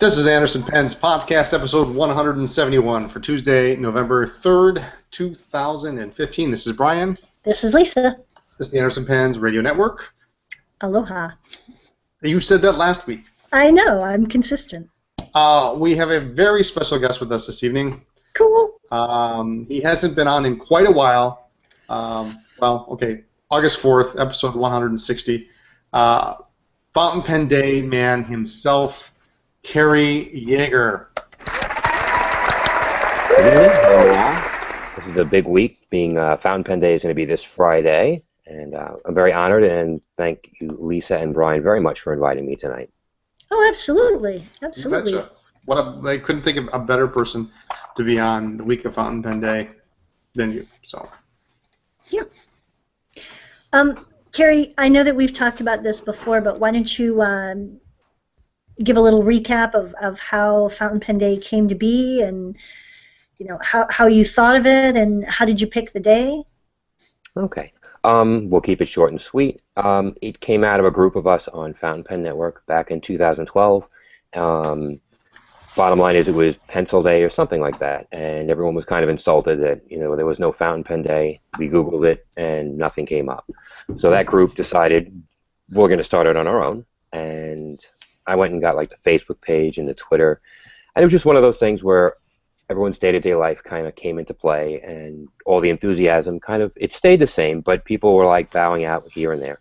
This is Anderson Penn's podcast, episode 171 for Tuesday, November 3rd, 2015. This is Brian. This is Lisa. This is the Anderson Penn's radio network. Aloha. You said that last week. I know, I'm consistent. We have a very special guest with us this evening. Cool. He hasn't been on in quite a while. August 4th, episode 160. Fountain Pen Day man himself, Cary Yeager. Good evening. Hello. This is a big week. Fountain Pen Day is going to be this Friday, and I'm very honored, and thank you, Lisa and Brian, very much for inviting me tonight. Oh, absolutely. Absolutely. I couldn't think of a better person to be on the week of Fountain Pen Day than you. So. Yeah. Cary, I know that we've talked about this before, but why don't you give a little recap of how Fountain Pen Day came to be, and how you thought of it, and how did you pick the day? Okay. We'll keep it short and sweet. It came out of a group of us on Fountain Pen Network back in 2012. Bottom line is it was Pencil Day or something like that, and everyone was kind of insulted that there was no Fountain Pen Day. We Googled it, and nothing came up. So that group decided we're going to start it on our own, and I went and got like the Facebook page and the Twitter, and it was just one of those things where everyone's day-to-day life kind of came into play, and all the enthusiasm it stayed the same, but people were like bowing out here and there.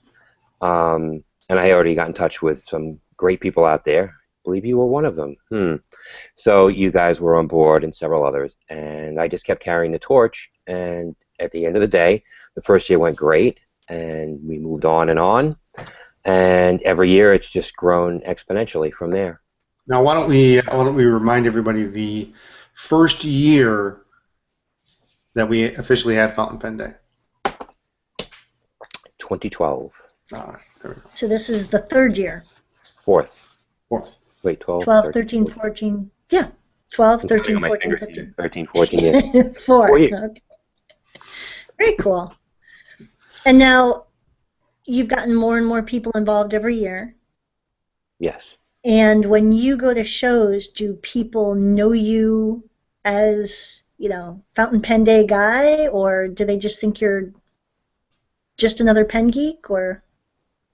And I already got in touch with some great people out there. I believe you were one of them. So you guys were on board, and several others, and I just kept carrying the torch, and at the end of the day, the first year went great, and we moved on, and every year it's just grown exponentially from there. Now, why don't we remind everybody the first year that we officially had Fountain Pen Day? 2012. All right, there we go. So this is the third year. Fourth. Wait, 12, 13, 14. Yeah, 12, 13, 14, 15. 13, 14, yeah. 4 years. Okay. Very cool. And now you've gotten more and more people involved every year. Yes. And when you go to shows, do people know you as, Fountain Pen Day guy, or do they just think you're just another pen geek, or?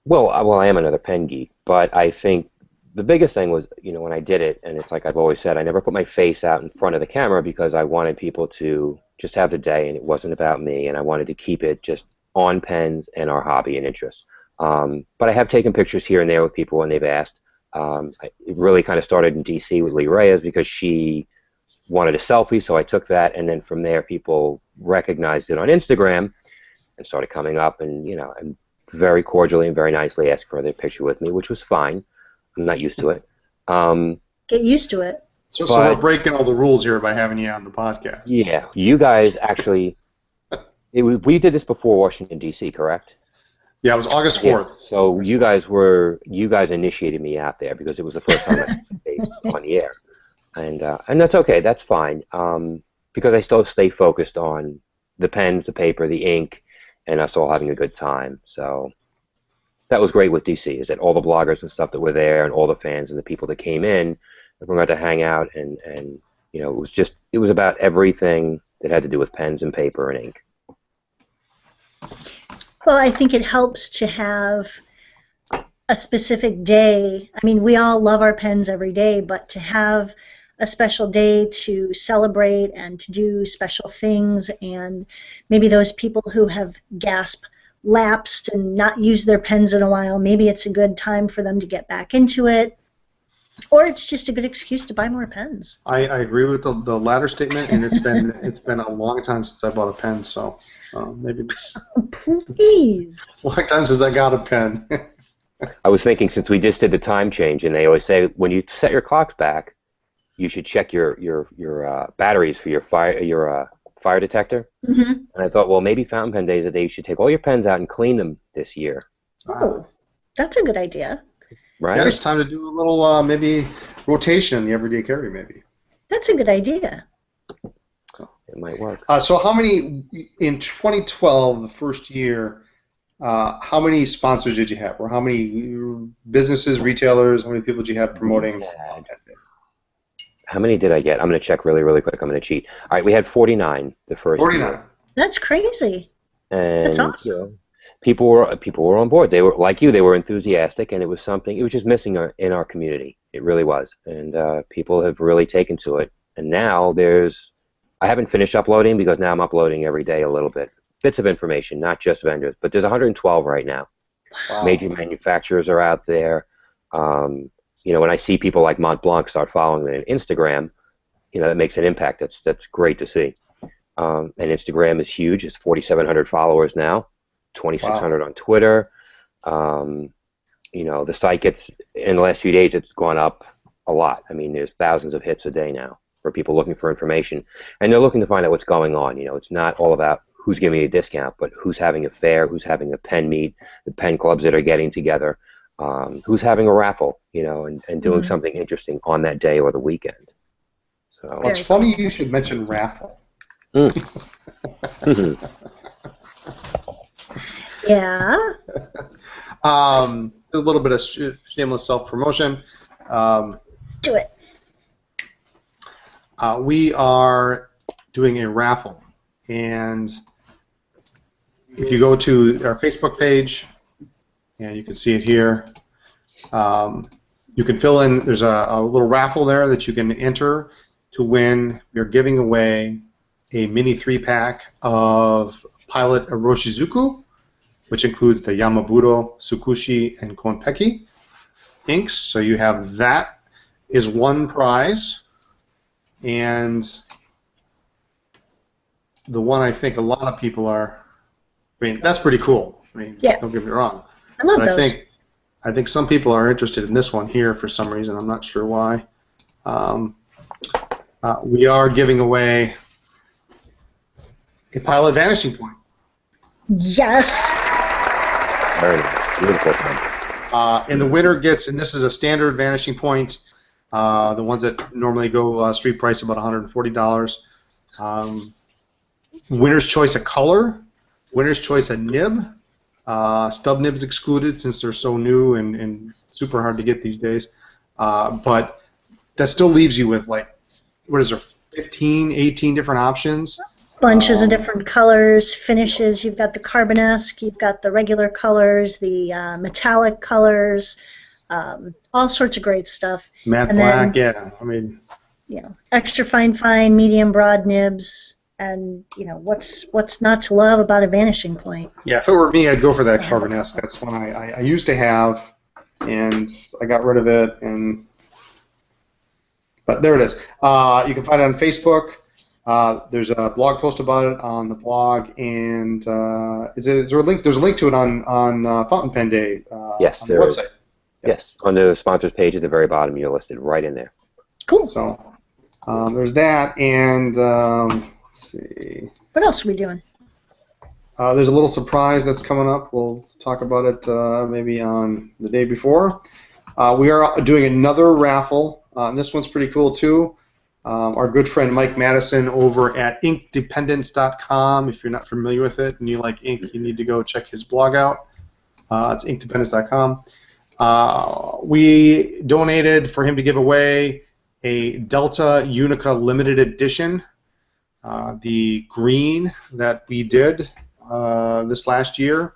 Well, I am another pen geek, but I think the biggest thing was, when I did it, and it's like I've always said, I never put my face out in front of the camera because I wanted people to just have the day, and it wasn't about me, and I wanted to keep it just on pens and our hobby and interest. But I have taken pictures here and there with people when they've asked. It really kind of started in D.C. with Lee Reyes because she wanted a selfie, so I took that, and then from there people recognized it on Instagram and started coming up and very cordially and very nicely asked for their picture with me, which was fine. I'm not used to it. Get used to it. So we're breaking all the rules here by having you on the podcast. Yeah, you guys actually, we did this before Washington, D.C., correct? Yeah, it was August 4th. Yeah. So you guys initiated me out there because it was the first time I stayed on the air. And that's okay, that's fine, because I still stay focused on the pens, the paper, the ink, and us all having a good time. So that was great with DC, is that all the bloggers and stuff that were there, and all the fans and the people that came in, everyone got to hang out, and it was about everything that had to do with pens and paper and ink. Well, I think it helps to have a specific day. I mean, we all love our pens every day, but to have a special day to celebrate and to do special things, and maybe those people who have lapsed and not used their pens in a while, maybe it's a good time for them to get back into it, or it's just a good excuse to buy more pens. I agree with the latter statement, and it's been a long time since I bought a pen, so maybe this. Please. A long time since I got a pen. I was thinking, since we just did the time change, and they always say when you set your clocks back, you should check your batteries for your fire detector. Mm-hmm. And I thought, well, maybe Fountain Pen Day is a day you should take all your pens out and clean them this year. Oh, that's a good idea. Right? Yeah, it's time to do a little maybe rotation in the everyday carry, maybe. That's a good idea. It might work. So how many, in 2012, the first year, how many sponsors did you have? Or how many businesses, retailers, how many people did you have promoting? How many did I get? I'm going to check really, really quick. I'm going to cheat. All right, we had 49 the first 49. year, That's crazy. That's and awesome. people were on board. They were like you. They were enthusiastic, and it was something. It was just missing in our community. It really was, and people have really taken to it. And now I haven't finished uploading because now I'm uploading every day a little bit, bits of information, not just vendors. But there's 112 right now. Major Wow. manufacturers are out there. When I see people like Mont Blanc start following me on Instagram, that makes an impact. That's great to see. And Instagram is huge. It's 4,700 followers now, Wow. 2,600 on Twitter. The site gets, in the last few days, it's gone up a lot. I mean, there's thousands of hits a day now for people looking for information, and they're looking to find out what's going on. It's not all about who's giving a discount, but who's having a fair, who's having a pen meet, the pen clubs that are getting together, who's having a raffle, and doing Mhm. something interesting on that day or the weekend. Well, So, it's Very funny cool. you should mention raffle. mm. Yeah. A little bit of shameless self-promotion. Um, Do it. we are doing a raffle, and if you go to our Facebook page, and you can see it here, you can fill in. There's a little raffle there that you can enter to win. We're giving away a mini 3-pack of Pilot Iroshizuku, which includes the Yamaburo, Tsukushi, and Konpeki inks. So you have that is one prize, and the one I think a lot of people are. I mean, that's pretty cool. I mean, Yeah. don't get me wrong, I love but those. I think some people are interested in this one here for some reason. I'm not sure why. Um, we are giving away a Pilot Vanishing Point. Yes. Very nice. Beautiful pen. And the winner gets, and this is a standard Vanishing Point, the ones that normally go street price about $140. Winner's choice of color, winner's choice of nib. Stub nibs excluded since they're so new and super hard to get these days. But that still leaves you with, like, what is there, 15, 18 different options. Bunches of different colors, finishes. You've got the carbonesque, you've got the regular colors, the metallic colors, all sorts of great stuff. Matte And black, then, yeah. I mean, extra fine, medium, broad nibs. And, what's not to love about a vanishing point? yeah, if it were me, I'd go for that I have a carbonesque. couple. That's one I used to have, and I got rid of it. But there it is. You can find it on Facebook. There's a blog post about it on the blog, and is there a link? There's a link to it on Fountain Pen Day Yes, on the there is. website. Yes, on the sponsors page at the very bottom, you're listed right in there. Cool. So there's that, and let's see. What else are we doing? There's a little surprise that's coming up. We'll talk about it maybe on the day before. We are doing another raffle. And this one's pretty cool too. Our good friend Mike Madison over at inkdependence.com. If you're not familiar with it and you like ink, you need to go check his blog out. It's inkdependence.com. We donated for him to give away a Delta Unica limited edition. The green that we did this last year.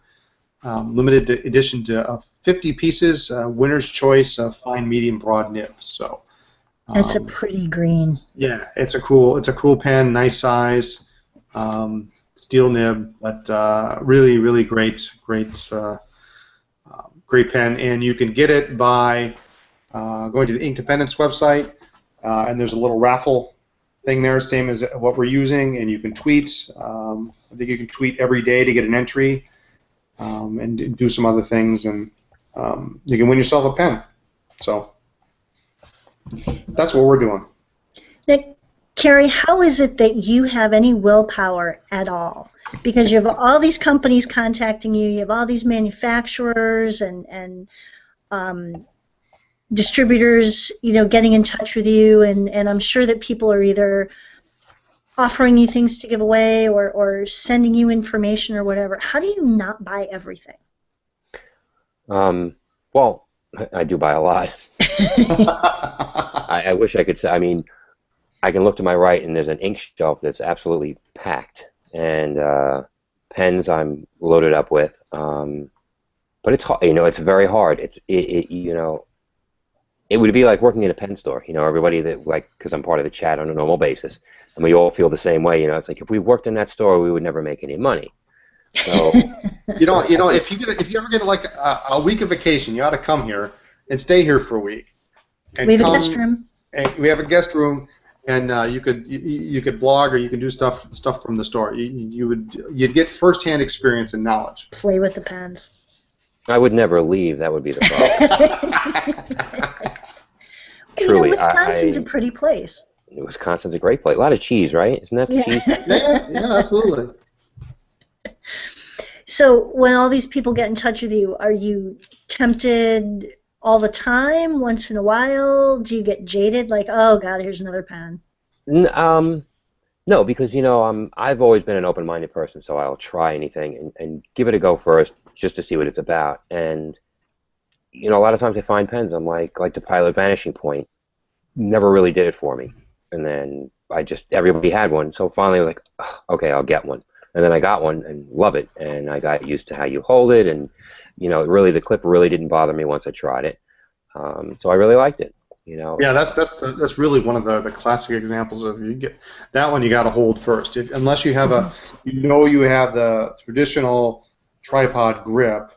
Limited edition to 50 pieces, winner's choice of fine, medium, broad nib. So That's a pretty green. yeah, it's a cool pen, nice size, steel nib, but really great pen. And you can get it by going to the Ink Dependence website, and there's a little raffle thing there, same as what we're using, and you can tweet. I think you can tweet every day to get an entry. And do some other things, and you can win yourself a pen. So that's what we're doing. Now, Cary, how is it that you have any willpower at all? Because you have all these companies contacting you, you have all these manufacturers and distributors, getting in touch with you, and I'm sure that people are either offering you things to give away or sending you information or whatever. How do you not buy everything? Well, I do buy a lot. I wish I could say. I mean, I can look to my right, and there's an ink shelf that's absolutely packed, and pens I'm loaded up with. But it's hard, it's very hard. It would be like working in a pen store. Everybody that because I'm part of the chat on a normal basis, and we all feel the same way. It's like if we worked in that store, we would never make any money. So if you ever get like a week of vacation, you ought to come here and stay here for a week. And we have a guest room. And we have a guest room, and you could blog or you could do stuff from the store. You'd get firsthand experience and knowledge. Play with the pens. I would never leave. That would be the problem. Truly, Wisconsin's a pretty place. Wisconsin's a great place. A lot of cheese, right? Isn't that the cheese? Yeah, absolutely. So when all these people get in touch with you, are you tempted all the time, once in a while? Do you get jaded, like, oh, God, here's another pen? No, because, I've always been an open-minded person, so I'll try anything and give it a go first just to see what it's about. And, a lot of times I find pens, I'm like the Pilot Vanishing Point, never really did it for me. And then everybody had one, so finally I was like, oh, okay, I'll get one. And then I got one and love it, and I got used to how you hold it, and, really the clip really didn't bother me once I tried it. So I really liked it. Yeah, that's really one of the classic examples of you get that one you got to hold first. Unless you have you have the traditional tripod grip,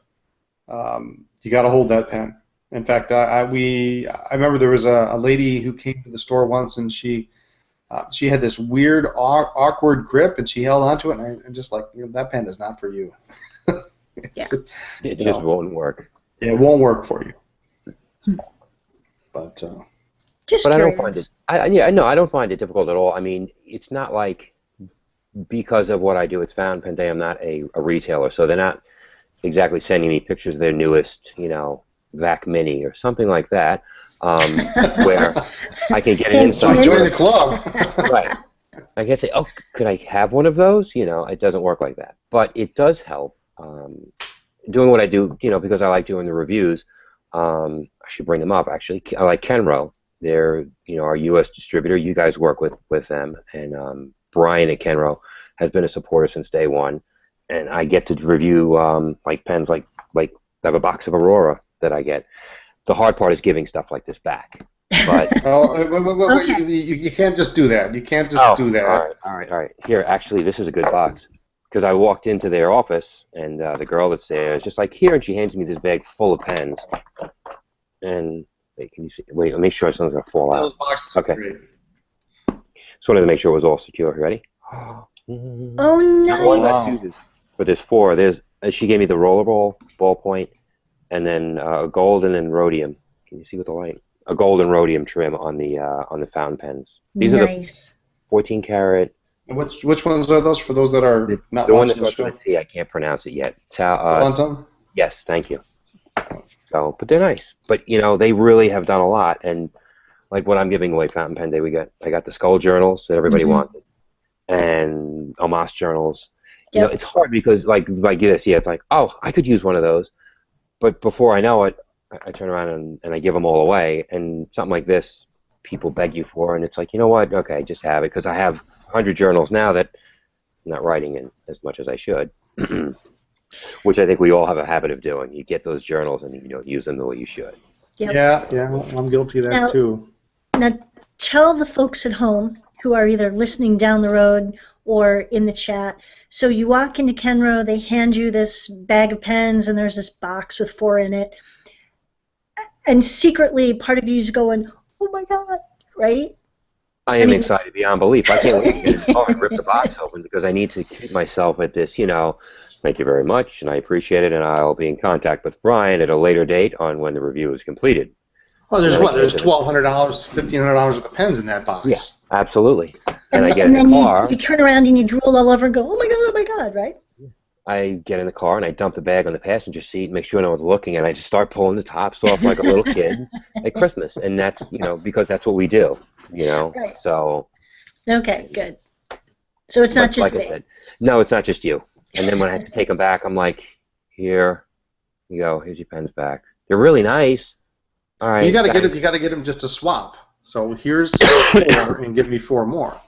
you got to hold that pen. In fact, I remember there was a lady who came to the store once, and she had this weird awkward grip, and she held onto it, and I'm just like, that pen is not for you. It just won't work. It won't work for you. But I don't find it. I don't find it difficult at all. I mean, it's not like because of what I do. It's Fountain Pen Day. I'm not a retailer, so they're not exactly sending me pictures of their newest, Vac Mini or something like that, where I can get an insight. Join the club. Right. I can't say, oh, could I have one of those? It doesn't work like that. But it does help doing what I do, because I like doing the reviews. I should bring them up, actually. I like Kenro. They're, our U.S. distributor. You guys work with them. And Brian at Kenro has been a supporter since day one. And I get to review pens like I have a box of Aurora that I get. The hard part is giving stuff like this back. But okay. you can't just do that. You can't just do that. All right. Here, actually, this is a good box. Because I walked into their office, and the girl that's there is just like, here, and she hands me this bag full of pens. And, wait, can you see? Wait, I'll make sure something's going to fall out. Those boxes okay. Are great. Just wanted to make sure it was all secure. Ready? Oh, nice. Wow. But there's four. She gave me the rollerball, ballpoint, and then gold, and then rhodium. Can you see with the light? A gold and rhodium trim on the fountain pens. These are the 14 karat. And which ones are those for those that are not the one that watching starts with a T? I can't pronounce it yet. Quantum? Yes, thank you. So, but they're nice. But they really have done a lot. And like what I'm giving away, Fountain Pen Day, I got the skull journals that everybody wanted, and Omas journals. Yep. It's hard because like this, it's like, oh, I could use one of those, but before I know it, I turn around and I give them all away. And something like this, people beg you for, and it's like, you know what? Okay, just have it, because I have 100 journals now that I'm not writing in as much as I should, which I think we all have a habit of doing. You get those journals and you don't use them the way you should. Yep. Yeah, I'm guilty of that too. Now, tell the folks at home who are either listening down the road or in the chat. So you walk into Kenro, they hand you this bag of pens, and there's this box with 4 in it. And secretly, part of you is going, oh my God, right? I am excited beyond belief. I can't wait to get in the car and rip the box open, because I need to keep myself at this, thank you very much, and I appreciate it, and I'll be in contact with Brian at a later date on when the review is completed. Well, there's $1,200, $1,500 worth of pens in that box. Yeah, absolutely. And I get in in the car. You turn around and you drool all over and go, oh my God, right? I get in the car and I dump the bag on the passenger seat and make sure no one's looking, and I just start pulling the tops off like a little kid at Christmas. And that's, because that's what we do, Right. So. Okay, good. So it's not just like me. I said, no, it's not just you. And then when I have to take them back, I'm like, here you go, here's your pens back. They're really nice. All right. You got to get them just to swap. So here's 4, and give me 4 more.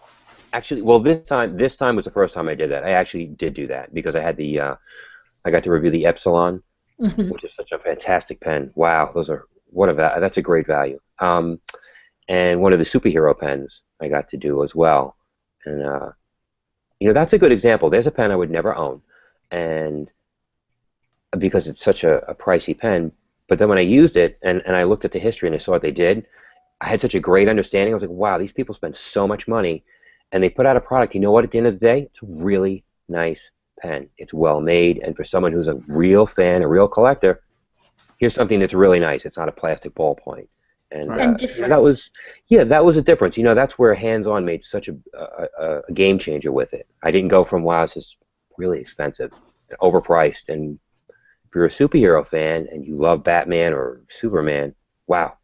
Actually, well, this time was the first time I did that. I actually did do that because I had the I got to review the Epsilon, which is such a fantastic pen. Wow, that's a great value. And one of the superhero pens I got to do as well, and that's a good example. There's a pen I would never own, and because it's such a pricey pen. But then when I used it and I looked at the history and I saw what they did, I had such a great understanding. I was like, wow, these people spend so much money, and they put out a product. You know what? At the end of the day, it's a really nice pen. It's well made, and for someone who's a real fan, a real collector, here's something that's really nice. It's not a plastic ballpoint. And different. that was a difference. That's where hands-on made such a game changer with it. I didn't go from, wow, this is really expensive and overpriced. And if you're a superhero fan and you love Batman or Superman, wow.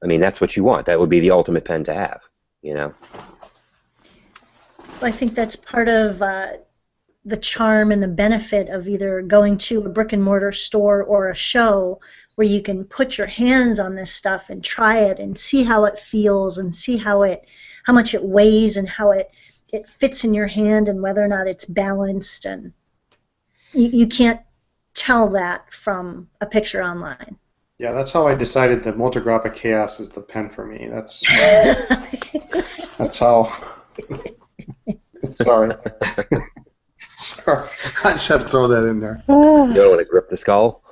I mean, that's what you want. That would be the ultimate pen to have, Well, I think that's part of the charm and the benefit of either going to a brick and mortar store or a show where you can put your hands on this stuff and try it and see how it feels and see how much it weighs and how it fits in your hand and whether or not it's balanced, and you can't tell that from a picture online. Yeah, that's how I decided that Multigraphic Chaos is the pen for me. That's how. Sorry. Sorry, I just had to throw that in there. You don't want to grip the skull?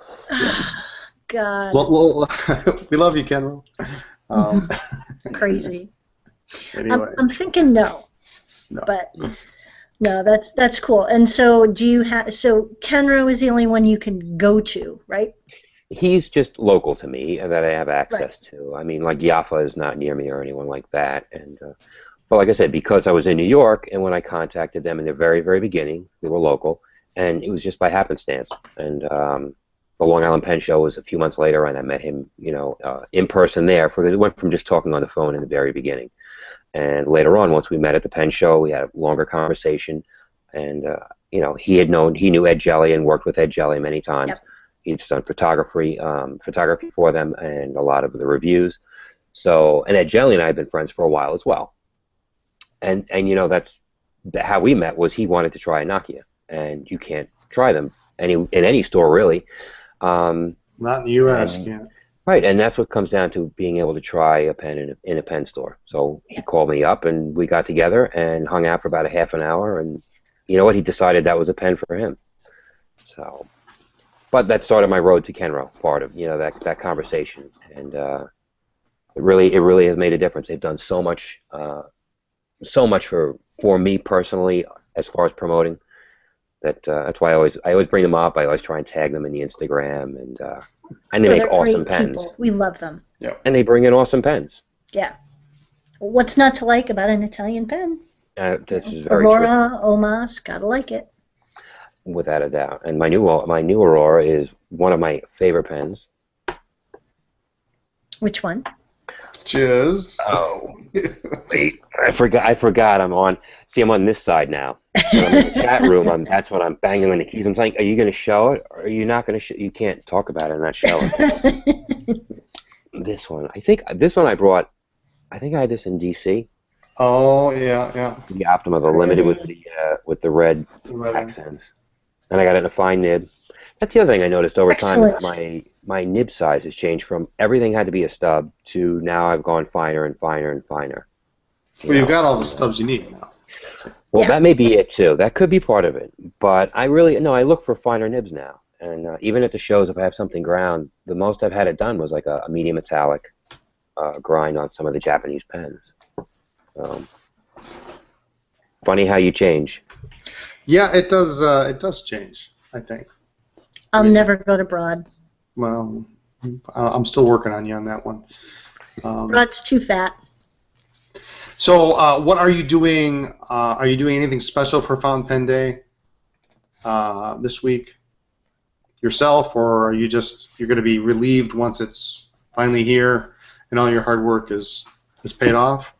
God. Well, we love you, Kenro. Crazy. Anyway. I'm thinking no. But no, that's cool. And so so Kenro is the only one you can go to, right? He's just local to me and that I have access to. I mean, like Jaffa is not near me or anyone like that. And but like I said, because I was in New York, and when I contacted them in the very, very beginning, they were local, and it was just by happenstance. And the Long Island Pen Show was a few months later, and I met him, in person there. It went from just talking on the phone in the very beginning. And later on, once we met at the Pen Show, we had a longer conversation. And he knew Ed Jelly and worked with Ed Jelly many times. Yep. He's done photography for them and a lot of the reviews. So, and Ed Jelly and I have been friends for a while as well. And that's how we met. Was he wanted to try a Nokia, and you can't try them in any store really. Not in the U.S. Can't. Right, and that's what comes down to being able to try a pen in a pen store. So he called me up, and we got together and hung out for about a half an hour. And you know what? He decided that was a pen for him. So, but that started my road to Kenro. Part of that conversation, and it really has made a difference. They've done so much for me personally as far as promoting. That's why I always bring them up. I always try and tag them in the Instagram, and they make awesome pens. People. We love them. Yeah. And they bring in awesome pens. Yeah. What's not to like about an Italian pen? This is very Aurora, true. Omas, gotta like it. Without a doubt. And my new Aurora is one of my favorite pens. Which one? Cheers. Oh, wait! I forgot. I'm on this side now. When I'm in the chat room. That's when I'm banging on the keys. I'm saying, are you going to show it, or are you not going to? You can't talk about it and not show it. This one, I think this one I brought. I think I had this in DC. Oh yeah. The Optima, the limited with the red accents, and I got it in a fine nib. That's the other thing I noticed over time. Is my nib size has changed from everything had to be a stub to now I've gone finer and finer and finer. You've got all the stubs you need now. Well, that may be it too. That could be part of it. But I look for finer nibs now. And even at the shows, if I have something ground, the most I've had it done was like a medium metallic grind on some of the Japanese pens. Funny how you change. Yeah, it does. It does change, I think. I'll never go to Broad. Well, I'm still working on you on that one. Broad's too fat. So, what are you doing? Are you doing anything special for Fountain Pen Day this week yourself, or are you're going to be relieved once it's finally here and all your hard work is paid off?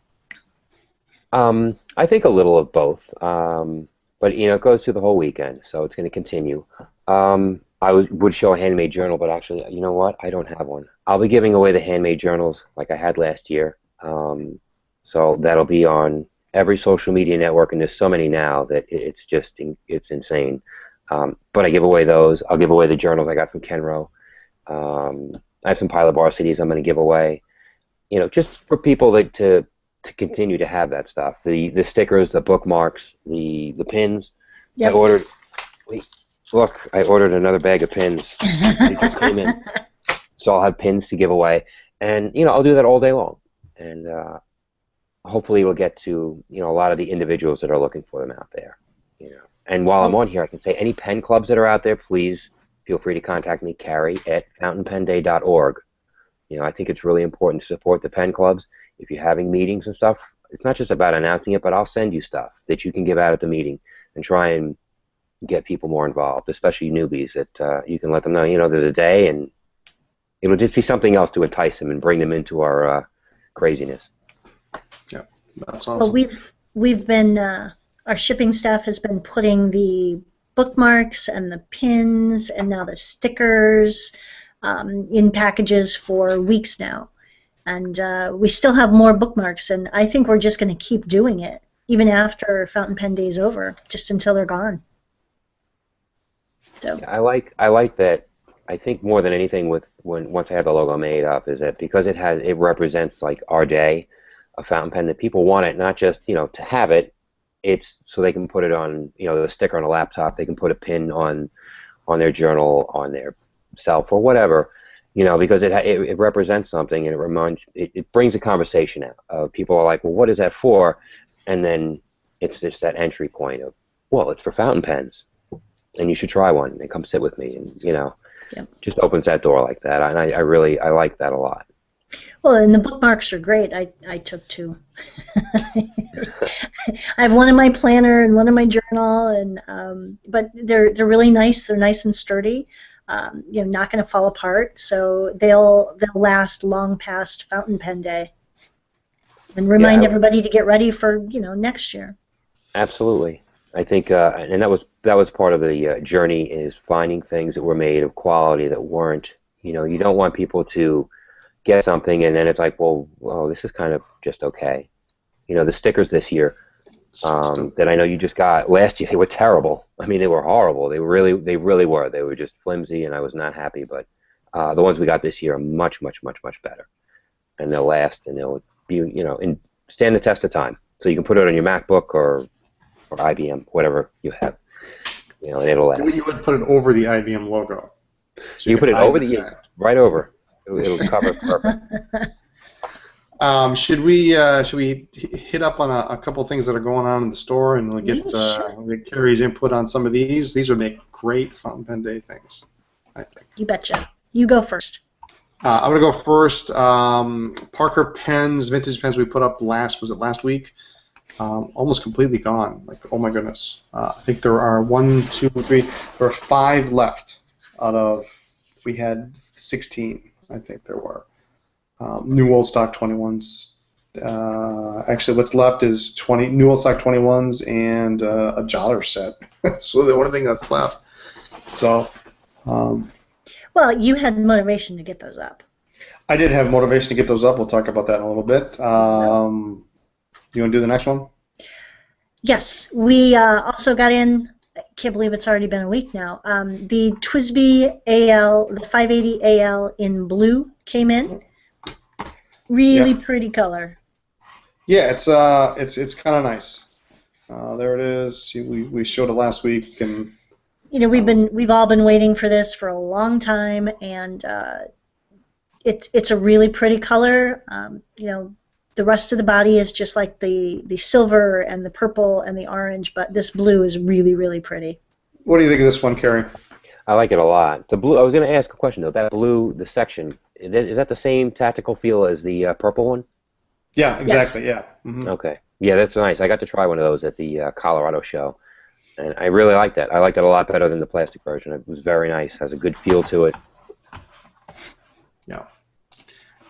I think a little of both, but it goes through the whole weekend, so it's going to continue. I would show a handmade journal, but actually, you know what? I don't have one. I'll be giving away the handmade journals like I had last year. So that'll be on every social media network, and there's so many now that it's insane. But I give away those. I'll give away the journals I got from Kenro. I have some Pilot Bar CDs I'm going to give away. Just for people to continue to have that stuff. The stickers, the bookmarks, the pins. Yep. I ordered another bag of pins. They just came in. So I'll have pins to give away, and I'll do that all day long, and hopefully it'll get to a lot of the individuals that are looking for them out there. And while I'm on here, I can say any pen clubs that are out there, please feel free to contact me, Cary at fountainpenday.org. I think it's really important to support the pen clubs. If you're having meetings and stuff, it's not just about announcing it, but I'll send you stuff that you can give out at the meeting and try and get people more involved, especially newbies, that you can let them know, there's a day, and it'll just be something else to entice them and bring them into our craziness. Yeah, that's awesome. Well, we've been our shipping staff has been putting the bookmarks and the pins and now the stickers in packages for weeks now, and we still have more bookmarks, and I think we're just going to keep doing it even after Fountain Pen Day is over, just until they're gone. So yeah, I like that. I think more than anything, once I had the logo made up, is that because it represents like our day, a fountain pen, that people want it not just to have it. It's so they can put it on the sticker on a laptop. They can put a pin on their journal, on their cell phone, whatever, because it represents something, and it brings a conversation out. People are like, well, what is that for? And then it's just that entry point of, well, it's for fountain pens, and you should try one and come sit with me, and Yep. just opens that door like that. And I like that a lot. Well, and the bookmarks are great. I took two. I have one in my planner and one in my journal, and but they're really nice. They're nice and sturdy. Not going to fall apart, so they'll last long past Fountain Pen Day, and remind everybody to get ready for next year. Absolutely. I think, and that was part of the journey, is finding things that were made of quality that weren't. You don't want people to get something and then it's like, well, this is kind of just okay. The stickers this year that I know you just got last year, they were terrible. I mean, they were horrible. They really were. They were just flimsy, and I was not happy. But the ones we got this year are much, much, much, much better, and they'll last, and they'll be, and stand the test of time. So you can put it on your MacBook or IBM, whatever you have, and it'll last. You would put it over the IBM logo. So you put it over right over. It'll cover it perfect. Should we hit up on a couple things that are going on in the store, and we'll get Cary's input on some of these? These would make great Fountain Pen Day things, I think. You betcha. You go first. I'm going to go first. Parker pens, vintage pens we put up last week? Almost completely gone. Like, oh my goodness. I think there are 1, 2, 3, there are 5 left out of, we had 16, I think there were. New old stock 21s. Actually, what's left is 20 new old stock 21s and a Jotter set. So the only thing that's left. So. Well, you had motivation to get those up. I did have motivation to get those up. We'll talk about that in a little bit. You want to do the next one? Yes, we also got in. I can't believe it's already been a week now. The TWSBI AL, the 580 AL in blue came in. Really pretty color. Yeah, it's kind of nice. There it is. We showed it last week, and we've all been waiting for this for a long time, and it's a really pretty color. The rest of the body is just like the silver and the purple and the orange, but this blue is really, really pretty. What do you think of this one, Cary? I like it a lot. The blue. I was going to ask a question though. That blue, the section, is that the same tactical feel as the purple one? Yeah, exactly. Yes. Yeah. Mm-hmm. Okay. Yeah, that's nice. I got to try one of those at the Colorado show, and I really liked that. I liked it a lot better than the plastic version. It was very nice. Has a good feel to it. Yeah.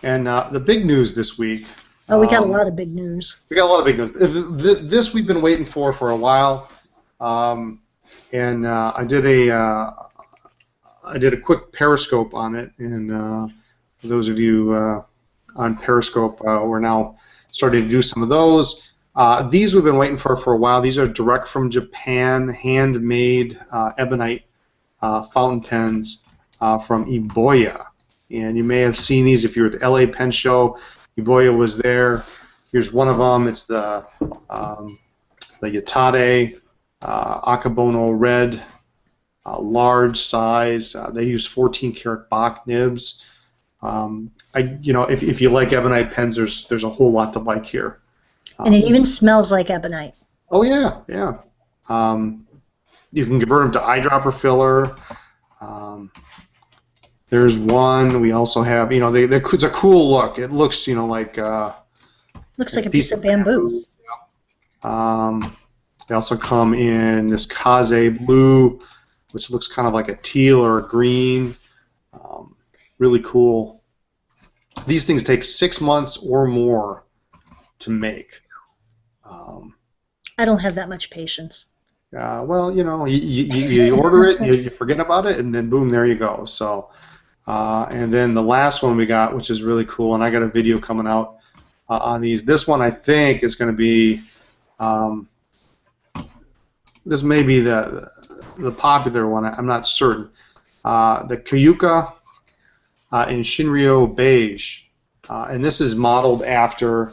And the big news this week. Oh, we got a lot of big news. We got a lot of big news. This we've been waiting for a while, and I did a quick Periscope on it. And for those of you on Periscope. We're now starting to do some of those. These we've been waiting for a while. These are direct from Japan, handmade ebonite fountain pens from Iboya. And you may have seen these if you were at the LA Pen Show. Iboya was there. Here's one of them. It's the Yatate Akabono Red, large size. They use 14 karat Bach nibs. If you like ebonite pens, there's a whole lot to like here. And it even smells like ebonite. Oh yeah, yeah. You can convert them to eyedropper filler. There's one. We also have, it's a cool look. It looks, like looks like a piece of bamboo. They also come in this Kaze blue, which looks kind of like a teal or a green. Really cool. These things take 6 months or more to make. I don't have that much patience. Well, you order it, you forget about it, and then boom, there you go. So, and then the last one we got, which is really cool, and I got a video coming out on these. This one I think is going to be, this may be the popular one. I'm not certain. The Kyuka in Shinryo beige, and this is modeled after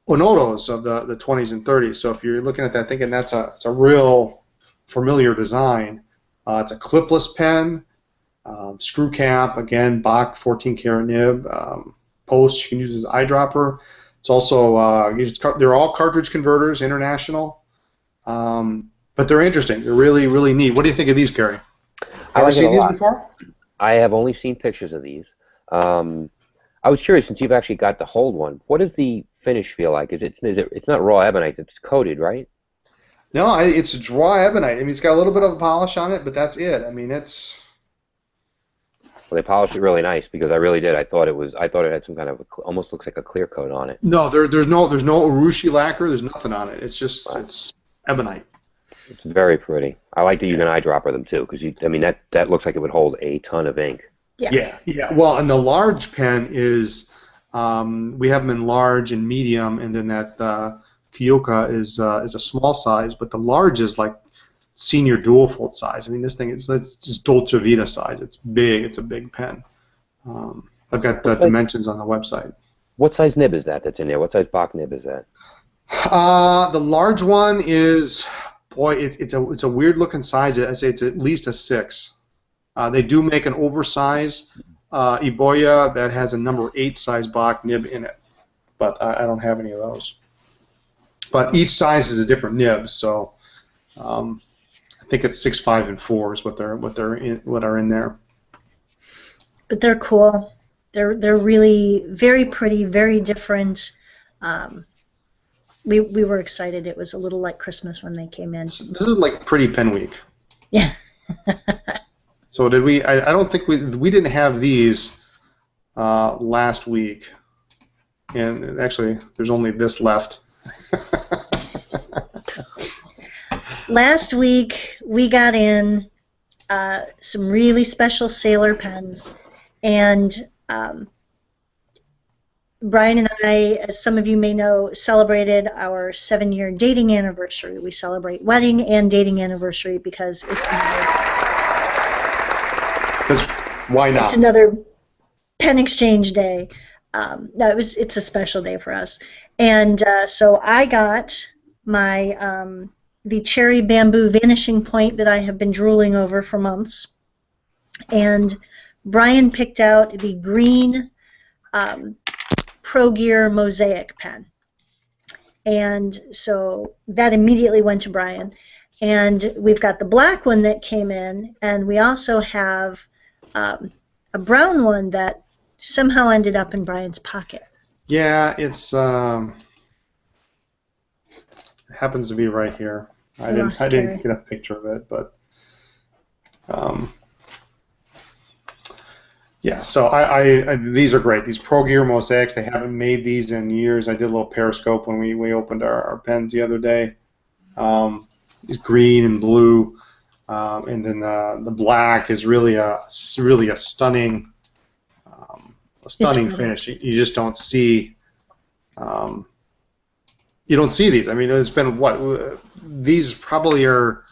Onotos of the 20s and 30s. So if you're looking at that thinking it's a real familiar design, it's a clipless pen, screw cap, again, Bach 14 karat nib, post you can use as eyedropper. It's also, they're all cartridge converters, international, but they're interesting. They're really, really neat. What do you think of these, Cary? Ever seen these before? I have only seen pictures of these. I was curious, since you've actually got the hold one, what does the finish feel like? It's not raw ebonite, it's coated, right? No, it's raw ebonite. I mean, it's got a little bit of a polish on it, but that's it. I mean, it's... Well, they polished it really nice, because I really did. I thought it had some kind of almost looks like a clear coat on it. No, there's no urushi lacquer. There's nothing on it. It's just it's ebonite. It's very pretty. I like that you can eyedropper them too, because that looks like it would hold a ton of ink. Yeah. Yeah. Well, and the large pen is we have them in large and medium, and then that Kyoka is a small size, but the large is like senior dual fold size. I mean, this thing it's just Dolce Vita size. It's big. It's a big pen. I've got the dimensions on the website. What size nib is that's in there? What size Bach nib is that? The large one is, boy, it's a weird looking size. I say it's at least a 6. They do make an oversized Iboya that has a number 8 size Bach nib in it, but I don't have any of those. But each size is a different nib, so I think it's 6, 5, and 4 is what are in there. But they're cool. They're really very pretty, very different. We were excited. It was a little like Christmas when they came in. This is like Pretty Pen Week. Yeah. So did we? I don't think we didn't have these last week, and actually there's only this left. Last week we got in some really special sailor pens, and Brian and I, as some of you may know, celebrated our 7-year dating anniversary. We celebrate wedding and dating anniversary because it's why not? It's another pen exchange day. No, it's a special day for us, and so I got my the cherry bamboo vanishing point that I have been drooling over for months, and Brian picked out the green Pro Gear Mosaic pen, and so that immediately went to Brian. And we've got the black one that came in, and we also have a brown one that somehow ended up in Brian's pocket. Yeah, it happens to be right here. I didn't get a picture of it, but yeah. So I these are great. These Pro Gear Mosaics. They haven't made these in years. I did a little Periscope when we opened our pens the other day. It's green and blue, and then the black is really a stunning a stunning pretty. finish. You just don't see. You don't see these. I mean, it's been what? These probably are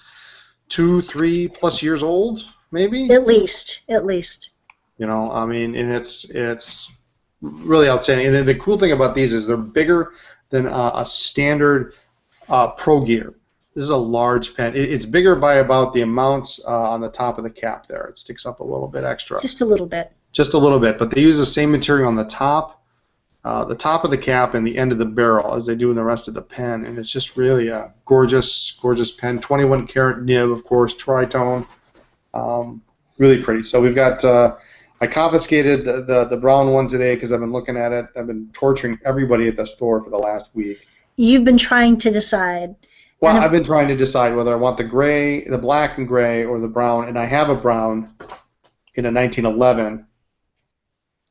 2-3+ years old, maybe. At least. You know, I mean, and it's really outstanding. And then the cool thing about these is they're bigger than a standard Pro Gear. This is a large pen. It's bigger by about the amount on the top of the cap there. It sticks up a little bit extra. Just a little bit. Just a little bit, but they use the same material on the top of the cap and the end of the barrel as they do in the rest of the pen, and it's just really a gorgeous, gorgeous pen. 21 karat nib, of course, tritone, really pretty. So we've got. I confiscated the brown one today because I've been looking at it. I've been torturing everybody at the store for the last week. You've been trying to decide. Well, I've been trying to decide whether I want the gray, the black and gray, or the brown, and I have a brown in a 1911.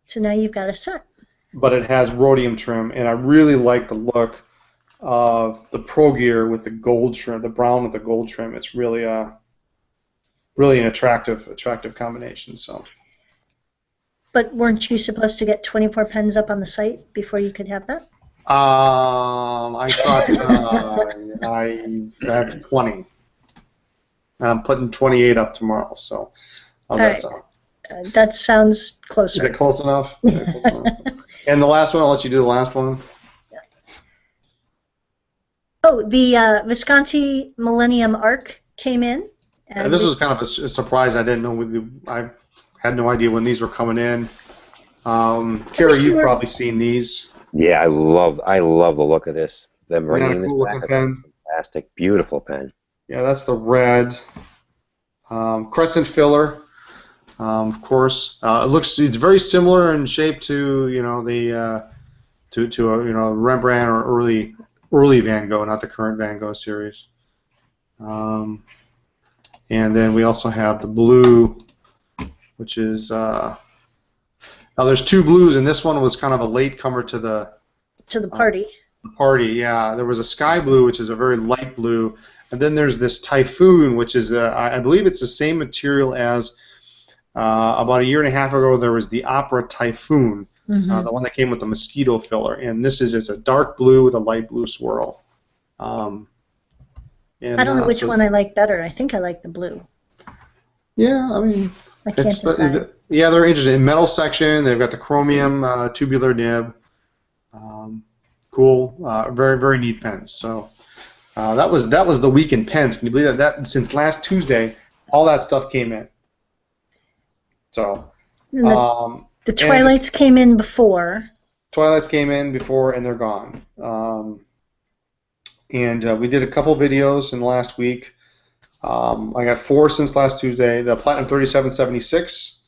So now you've got a set. But it has rhodium trim, and I really like the look of the Pro Gear with the gold trim, the brown with the gold trim. It's really really an attractive combination. So. But weren't you supposed to get 24 pens up on the site before you could have that? I thought I have 20. I'm putting 28 up tomorrow. So how's that sound? That sounds closer. Is it close enough? And the last one, I'll let you do the last one. Oh, the Visconti Millennium Arc came in. And this was kind of a surprise. I didn't know. I had no idea when these were coming in. Cary, you've probably seen these. Yeah, I love the look of this. Them bringing this cool back. pen. Fantastic, beautiful pen. Yeah, that's the red. Crescent filler. Of course, it's very similar in shape to the to a Rembrandt or early Van Gogh, not the current Van Gogh series. And then we also have the blue, which is now there's two blues, and this one was kind of a late comer to the party. Party, yeah. There was a sky blue, which is a very light blue, and then there's this Typhoon, which is I believe it's the same material as. About a year and a half ago, there was the Opera Typhoon, the one that came with the mosquito filler, and this is a dark blue with a light blue swirl. I don't know which one I like better. I think I like the blue. Yeah, I mean, I can't decide. Yeah, they're interesting. In metal section, they've got the chromium tubular nib. Cool, very very neat pens. So that was the week in pens. Can you believe that since last Tuesday, all that stuff came in. So, the Twilights came in before. Twilights came in before, and they're gone. And we did a couple videos in the last week. I got 4 since last Tuesday. The Platinum 3776.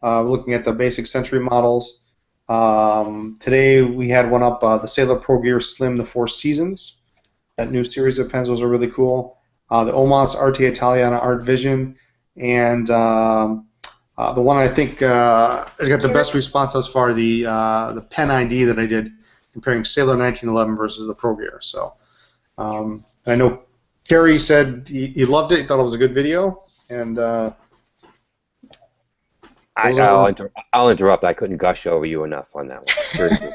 We're looking at the basic Century models. Today we had one up, the Sailor Pro Gear Slim, the 4 Seasons. That new series of pens, those are really cool. The Omas Arte Italiana Art Vision, and the one I think has got the best response thus far, the Pen ID that I did comparing Sailor 1911 versus the Pro Gear. So I know Cary said he loved it, he thought it was a good video, and I'll interrupt. I couldn't gush over you enough on that one. Seriously.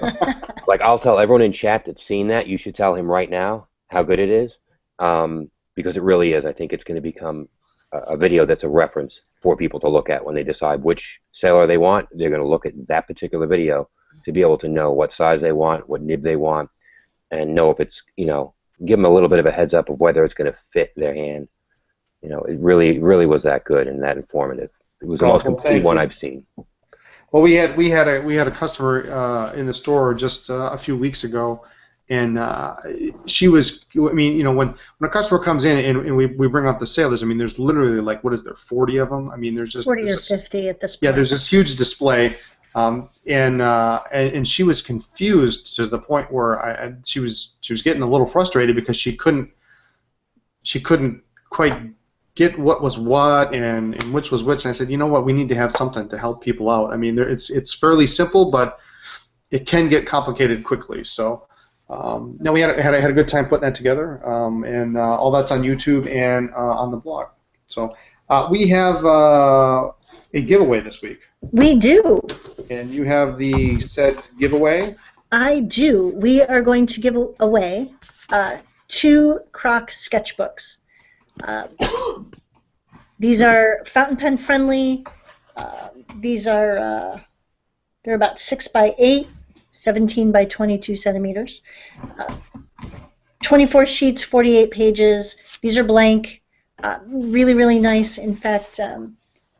Like, I'll tell everyone in chat that's seen that, you should tell him right now how good it is, because it really is. I think it's going to become a video that's a reference for people to look at when they decide which Sailor they want. They're going to look at that particular video to be able to know what size they want, what nib they want, and know if it's, give them a little bit of a heads up of whether it's going to fit their hand. It really was that good and that informative. It was the most complete one I've seen. Well, we had a customer in the store just a few weeks ago, and she was, when a customer comes in and we bring up the Sailors, there's literally, like, what is there, 40 of them? There's just 40 or 50 at this point. Yeah, there's this huge display, and she was confused to the point where she was getting a little frustrated because she couldn't quite get what was what and which was which. And I said, you know what, we need to have something to help people out. It's fairly simple, but it can get complicated quickly. So. No, we had a good time putting that together, and all that's on YouTube and on the blog. So we have a giveaway this week. We do. And you have the said giveaway. I do. We are going to give away 2 Croc sketchbooks. These are fountain pen friendly. These are they're about 6 by 8, 17 by 22 centimeters. 24 sheets, 48 pages. These are blank. Really, really nice. In fact,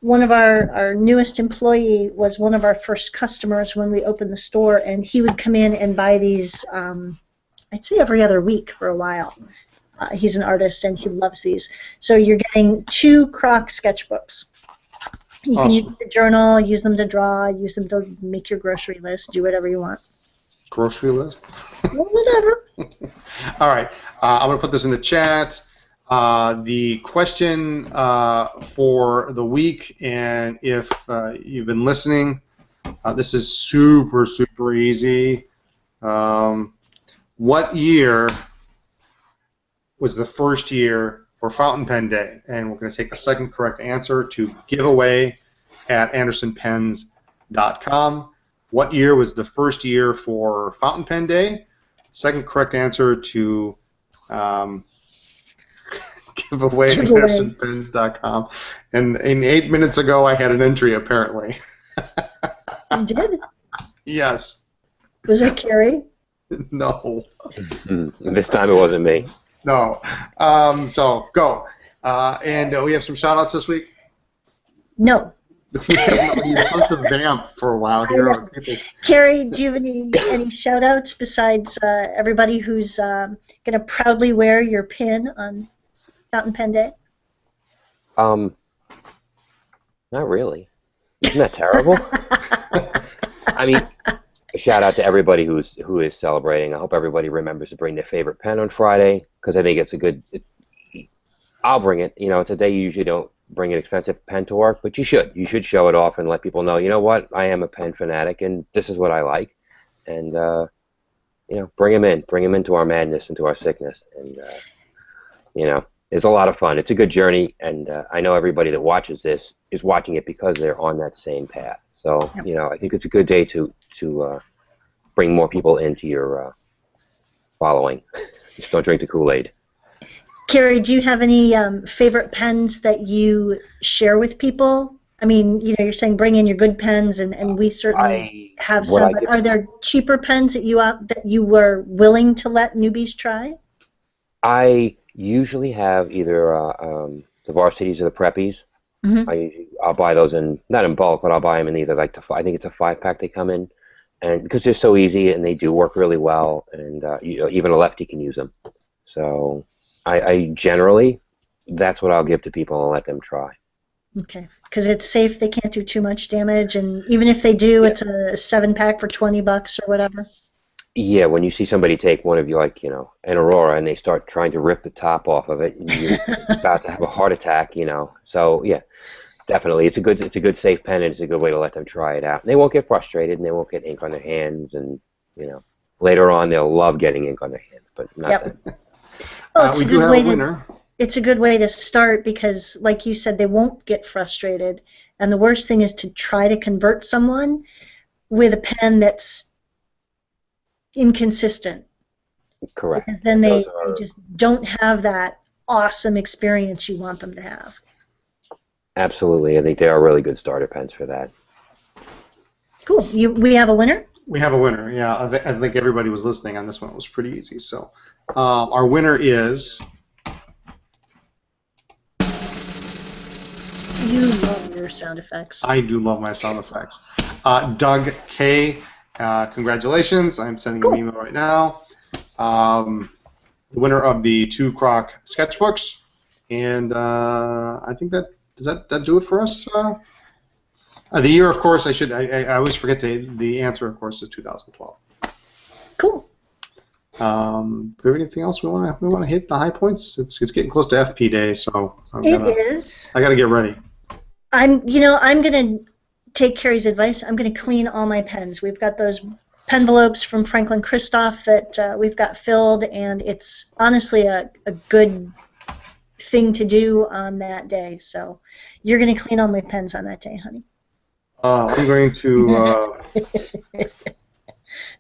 one of our newest employee was one of our first customers when we opened the store, and he would come in and buy these, I'd say every other week for a while. He's an artist, and he loves these. So you're getting 2 Croc sketchbooks. You can use them to journal, use them to draw, use them to make your grocery list, do whatever you want. Grocery list? Well, whatever. All right. I'm going to put this in the chat. The question for the week, and if you've been listening, this is super, super easy. What year was the first year for Fountain Pen Day? And we're going to take the second correct answer to giveaway at andersonpens.com. What year was the first year for Fountain Pen Day? Second correct answer to giveaway at andersonpens.com. And 8 minutes ago, I had an entry, apparently. You did? Yes. Was it Cary? No. This time it wasn't me. No. So, go. And we have some shout-outs this week? No. You're supposed to vamp for a while here. Cary, do you have any shout-outs besides everybody who's going to proudly wear your pin on Fountain Pen Day? Not really. Isn't that terrible? I mean, a shout out to everybody who is celebrating. I hope everybody remembers to bring their favorite pen on Friday, because I think it's a good. I'll bring it. You know, it's a day you usually don't bring an expensive pen to work, but you should. You should show it off and let people know. You know what? I am a pen fanatic, and this is what I like. And you know, bring them in. Bring them into our madness, into our sickness, and you know, it's a lot of fun. It's a good journey, and I know everybody that watches this is watching it because they're on that same path. So, you know, I think it's a good day to bring more people into your following. Just don't drink the Kool-Aid. Cary, do you have any favorite pens that you share with people? I mean, you know, you're saying bring in your good pens, and we certainly have some. But are there cheaper pens that you were willing to let newbies try? I usually have either the Varsities or the Preppies. Mm-hmm. I'll buy those not in bulk, but I'll buy them in either I think it's a 5-pack they come in, and because they're so easy and they do work really well, and you know, even a lefty can use them. So I generally, that's what I'll give to people and let them try. Okay, because it's safe. They can't do too much damage, and even if they do, it's a 7-pack for $20 or whatever. Yeah, when you see somebody take one of you, like, you know, an Aurora, and they start trying to rip the top off of it, and you're about to have a heart attack, you know. So yeah, definitely, it's a good safe pen, and it's a good way to let them try it out. And they won't get frustrated, and they won't get ink on their hands, and you know, later on they'll love getting ink on their hands, but not then. Well, it's a good way to. It's a good way to start because, like you said, they won't get frustrated. And the worst thing is to try to convert someone with a pen that's inconsistent. Correct. Because then they just don't have that awesome experience you want them to have. Absolutely. I think they are really good starter pens for that. Cool. We have a winner? We have a winner, yeah. I think everybody was listening on this one. It was pretty easy. So our winner is... You love your sound effects. I do love my sound effects. Doug K. Congratulations. I'm sending an email right now. The winner of the 2 Croc sketchbooks. And I think does that do it for us? The year, of course, I always forget the answer, of course, is 2012. Cool. Do we have anything else we want to hit the high points? It's getting close to FP Day, so it is. I got to get ready. I'm gonna take Cary's advice. I'm gonna clean all my pens. We've got those penvelopes from Franklin Christoph that we've got filled, and it's honestly a good thing to do on that day. So you're gonna clean all my pens on that day, honey. I'm going to.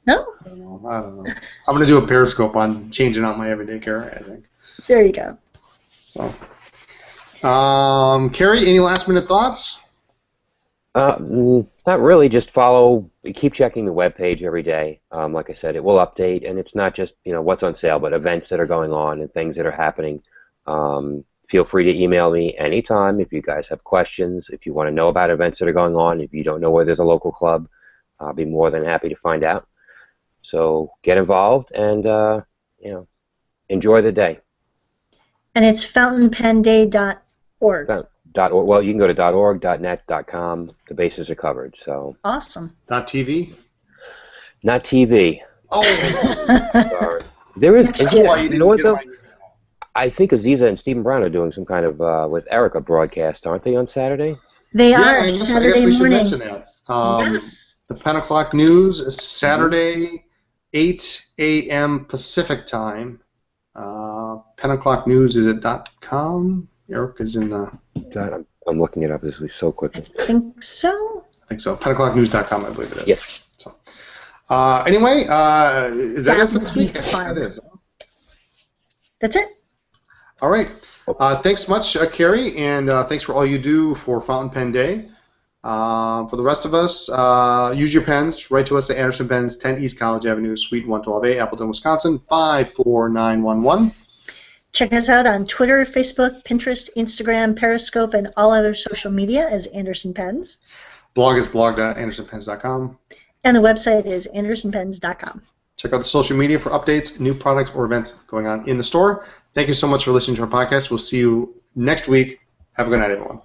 No? I don't know. I'm going to do a Periscope on changing out my everyday carry, I think. There you go. So, Cary, any last minute thoughts? Not really. Just keep checking the webpage every day. Like I said, it will update, and it's not just what's on sale, but events that are going on and things that are happening. Feel free to email me anytime if you guys have questions. If you want to know about events that are going on, if you don't know where there's a local club, I'll be more than happy to find out. So get involved and enjoy the day. And it's fountainpenday.org. Well, you can go to .org, .net, .com. The bases are covered. So Awesome. .tv? Not TV. Oh, Sorry. There is. Next year. I think Aziza and Stephen Brown are doing some kind of with Erica broadcast, aren't they, on Saturday? They yeah, are I guess Saturday we should morning. mention that. Yes. The 10 o'clock news is Saturday, 8 a.m. Pacific time. 10 o'clock news is at .com. Erica's in the... I'm looking it up this week so quickly. I think so. 10o'clocknews.com, I believe it is. Yes. So, anyway, is that it for this week? Fine. That is. That's it. All right. Thanks much, Cary, and thanks for all you do for Fountain Pen Day. For the rest of us, use your pens. Write to us at Anderson Pens, 10 East College Avenue, Suite 112A, Appleton, Wisconsin, 54911. Check us out on Twitter, Facebook, Pinterest, Instagram, Periscope, and all other social media as Anderson Pens. Blog is blog.andersonpens.com. And the website is andersonpens.com. Check out the social media for updates, new products, or events going on in the store. Thank you so much for listening to our podcast. We'll see you next week. Have a good night, everyone.